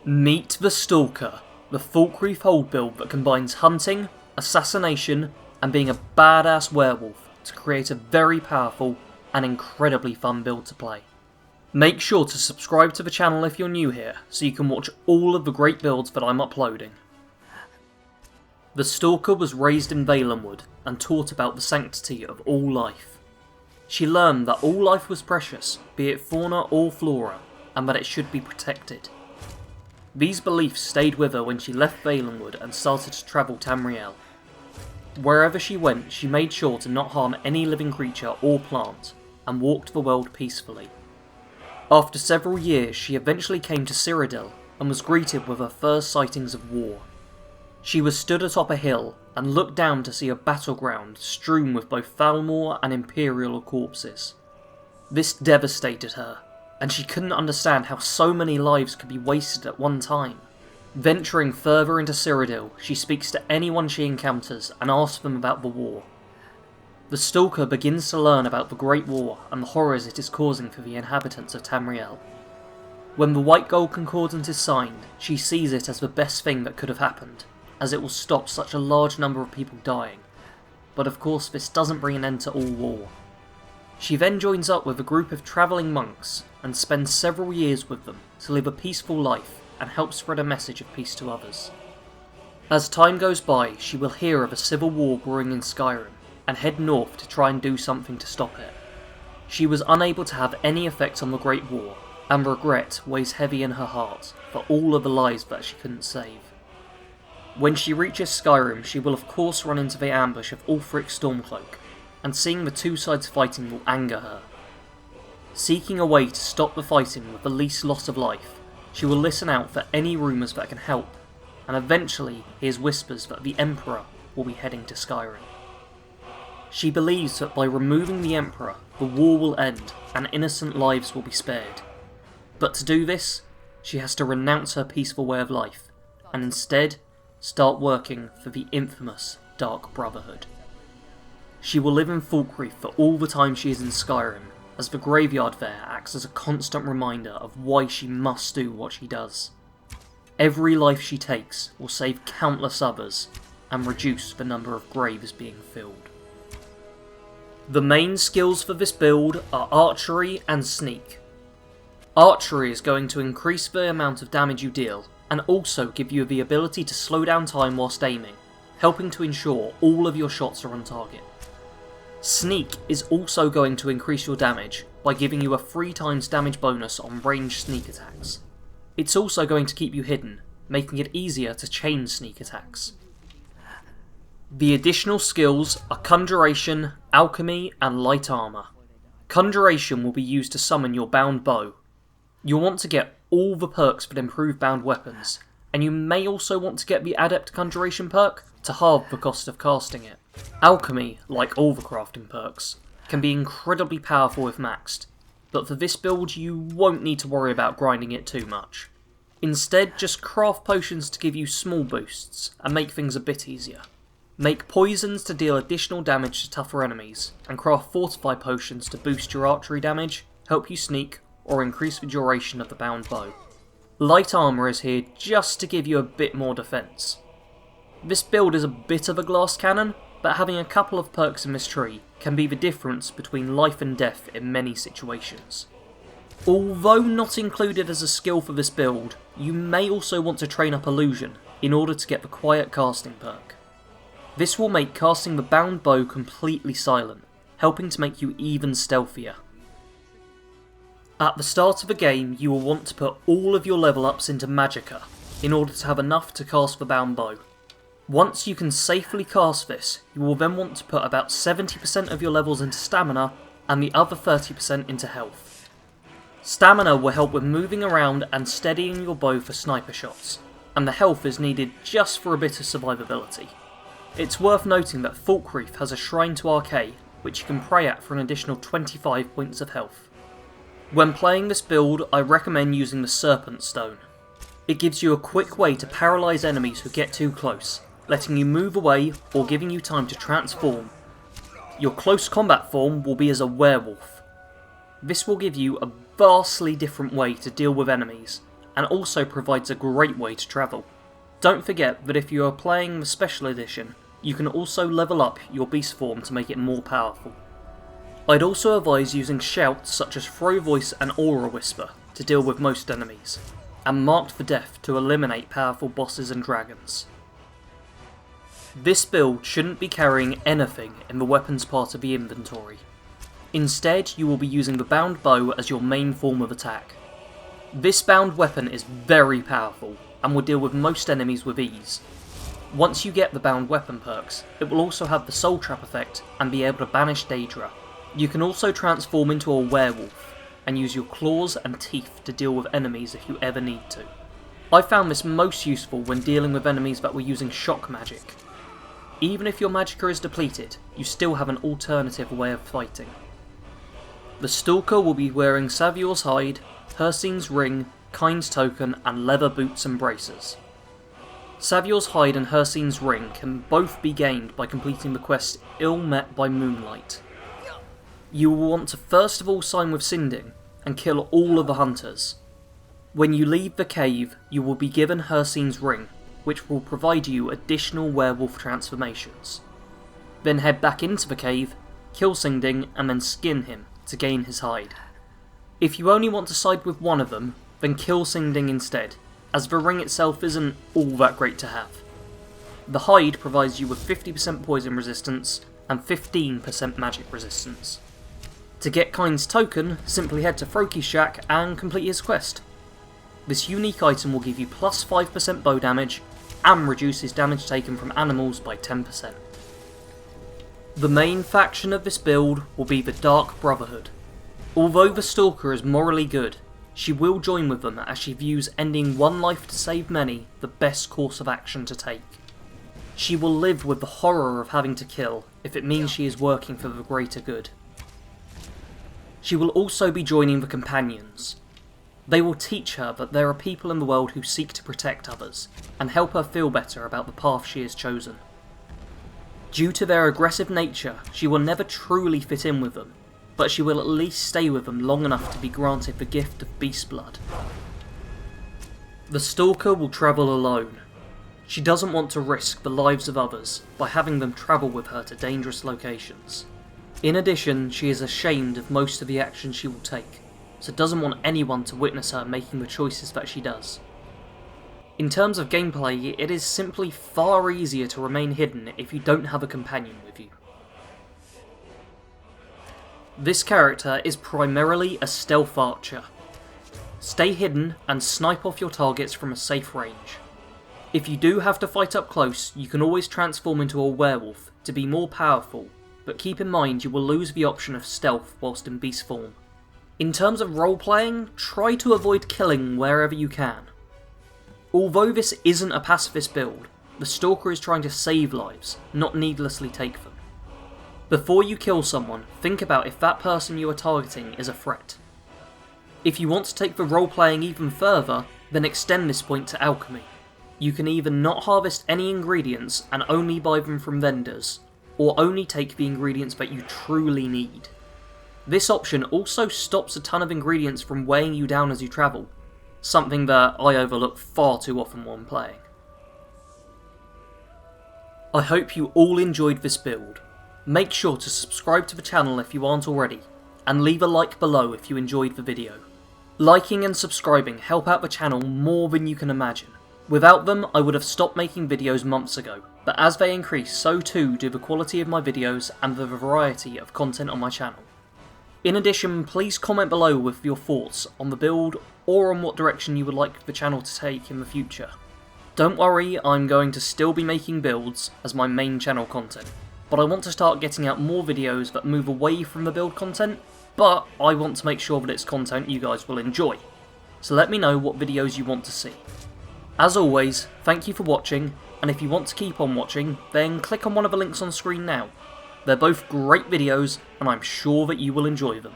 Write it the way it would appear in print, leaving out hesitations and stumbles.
Meet the Stalker, the Falkreath Hold build that combines hunting, assassination, and being a badass werewolf to create a very powerful and incredibly fun build to play. Make sure to subscribe to the channel if you're new here, so you can watch all of the great builds that I'm uploading. The Stalker was raised in Valenwood and taught about the sanctity of all life. She learned that all life was precious, be it fauna or flora, and that it should be protected. These beliefs stayed with her when she left Valenwood and started to travel Tamriel. Wherever she went, she made sure to not harm any living creature or plant, and walked the world peacefully. After several years, she eventually came to Cyrodiil and was greeted with her first sightings of war. She was stood atop a hill and looked down to see a battleground strewn with both Thalmor and Imperial corpses. This devastated her, and she couldn't understand how so many lives could be wasted at one time. Venturing further into Cyrodiil, she speaks to anyone she encounters and asks them about the war. The Stalker begins to learn about the Great War and the horrors it is causing for the inhabitants of Tamriel. When the White Gold Concordant is signed, she sees it as the best thing that could have happened, as it will stop such a large number of people dying. But of course this doesn't bring an end to all war. She then joins up with a group of travelling monks and spends several years with them to live a peaceful life and help spread a message of peace to others. As time goes by, she will hear of a civil war brewing in Skyrim and head north to try and do something to stop it. She was unable to have any effect on the Great War, and regret weighs heavy in her heart for all of the lives that she couldn't save. When she reaches Skyrim, she will of course run into the ambush of Ulfric Stormcloak, and seeing the two sides fighting will anger her. Seeking a way to stop the fighting with the least loss of life, she will listen out for any rumours that can help, and eventually hears whispers that the Emperor will be heading to Skyrim. She believes that by removing the Emperor, the war will end and innocent lives will be spared. But to do this, she has to renounce her peaceful way of life, and instead start working for the infamous Dark Brotherhood. She will live in Falkreath for all the time she is in Skyrim, as the graveyard there acts as a constant reminder of why she must do what she does. Every life she takes will save countless others, and reduce the number of graves being filled. The main skills for this build are Archery and Sneak. Archery is going to increase the amount of damage you deal, and also give you the ability to slow down time whilst aiming, helping to ensure all of your shots are on target. Sneak is also going to increase your damage by giving you a 3 times damage bonus on ranged sneak attacks. It's also going to keep you hidden, making it easier to chain sneak attacks. The additional skills are Conjuration, Alchemy, and Light Armour. Conjuration will be used to summon your bound bow. You'll want to get all the perks that improve bound weapons, and you may also want to get the Adept Conjuration perk to halve the cost of casting it. Alchemy, like all the crafting perks, can be incredibly powerful if maxed, but for this build you won't need to worry about grinding it too much. Instead, just craft potions to give you small boosts and make things a bit easier. Make poisons to deal additional damage to tougher enemies, and craft fortify potions to boost your archery damage, help you sneak, or increase the duration of the bound bow. Light armour is here just to give you a bit more defense. This build is a bit of a glass cannon, but having a couple of perks in this tree can be the difference between life and death in many situations. Although not included as a skill for this build, you may also want to train up Illusion in order to get the Quiet Casting perk. This will make casting the bound bow completely silent, helping to make you even stealthier. At the start of the game, you will want to put all of your level ups into Magicka in order to have enough to cast the bound bow. Once you can safely cast this, you will then want to put about 70% of your levels into Stamina and the other 30% into Health. Stamina will help with moving around and steadying your bow for sniper shots, and the Health is needed just for a bit of survivability. It's worth noting that Falkreath has a shrine to Archay, which you can pray at for an additional 25 points of health. When playing this build, I recommend using the Serpent Stone. It gives you a quick way to paralyse enemies who get too close, letting you move away or giving you time to transform. Your close combat form will be as a werewolf. This will give you a vastly different way to deal with enemies, and also provides a great way to travel. Don't forget that if you are playing the Special Edition, you can also level up your beast form to make it more powerful. I'd also advise using shouts such as Throw Voice and Aura Whisper to deal with most enemies, and Marked for Death to eliminate powerful bosses and dragons. This build shouldn't be carrying anything in the weapons part of the inventory. Instead, you will be using the bound bow as your main form of attack. This bound weapon is very powerful and will deal with most enemies with ease. Once you get the bound weapon perks, it will also have the soul trap effect and be able to banish Daedra. You can also transform into a werewolf and use your claws and teeth to deal with enemies if you ever need to. I found this most useful when dealing with enemies that were using shock magic. Even if your magicka is depleted, you still have an alternative way of fighting. The Stalker will be wearing Savior's Hide, Hircine's Ring, Kind's Token, and leather boots and braces. Savior's Hide and Hircine's Ring can both be gained by completing the quest Ill Met by Moonlight. You will want to first of all sign with Sinding and kill all of the hunters. When you leave the cave, you will be given Hircine's Ring, which will provide you additional werewolf transformations. Then head back into the cave, kill Sinding, and then skin him to gain his hide. If you only want to side with one of them, then kill Sinding instead, as the ring itself isn't all that great to have. The hide provides you with 50% poison resistance and 15% magic resistance. To get Kind's Token, simply head to Froki's Shack and complete his quest. This unique item will give you plus 5% bow damage and reduces damage taken from animals by 10%. The main faction of this build will be the Dark Brotherhood. Although the Stalker is morally good, she will join with them as she views ending one life to save many the best course of action to take. She will live with the horror of having to kill if it means she is working for the greater good. She will also be joining the Companions. They will teach her that there are people in the world who seek to protect others, and help her feel better about the path she has chosen. Due to their aggressive nature, she will never truly fit in with them, but she will at least stay with them long enough to be granted the gift of beast blood. The Stalker will travel alone. She doesn't want to risk the lives of others by having them travel with her to dangerous locations. In addition, she is ashamed of most of the actions she will take, so doesn't want anyone to witness her making the choices that she does. In terms of gameplay, it is simply far easier to remain hidden if you don't have a companion with you. This character is primarily a stealth archer. Stay hidden and snipe off your targets from a safe range. If you do have to fight up close, you can always transform into a werewolf to be more powerful, but keep in mind you will lose the option of stealth whilst in beast form. In terms of role-playing, try to avoid killing wherever you can. Although this isn't a pacifist build, the Stalker is trying to save lives, not needlessly take them. Before you kill someone, think about if that person you are targeting is a threat. If you want to take the role-playing even further, then extend this point to alchemy. You can either not harvest any ingredients and only buy them from vendors, or only take the ingredients that you truly need. This option also stops a ton of ingredients from weighing you down as you travel, something that I overlook far too often when playing. I hope you all enjoyed this build. Make sure to subscribe to the channel if you aren't already, and leave a like below if you enjoyed the video. Liking and subscribing help out the channel more than you can imagine. Without them, I would have stopped making videos months ago, but as they increase, so too do the quality of my videos and the variety of content on my channel. In addition, please comment below with your thoughts on the build or on what direction you would like the channel to take in the future. Don't worry, I'm going to still be making builds as my main channel content, but I want to start getting out more videos that move away from the build content, but I want to make sure that it's content you guys will enjoy. So let me know what videos you want to see. As always, thank you for watching, and if you want to keep on watching, then click on one of the links on screen now. They're both great videos, and I'm sure that you will enjoy them.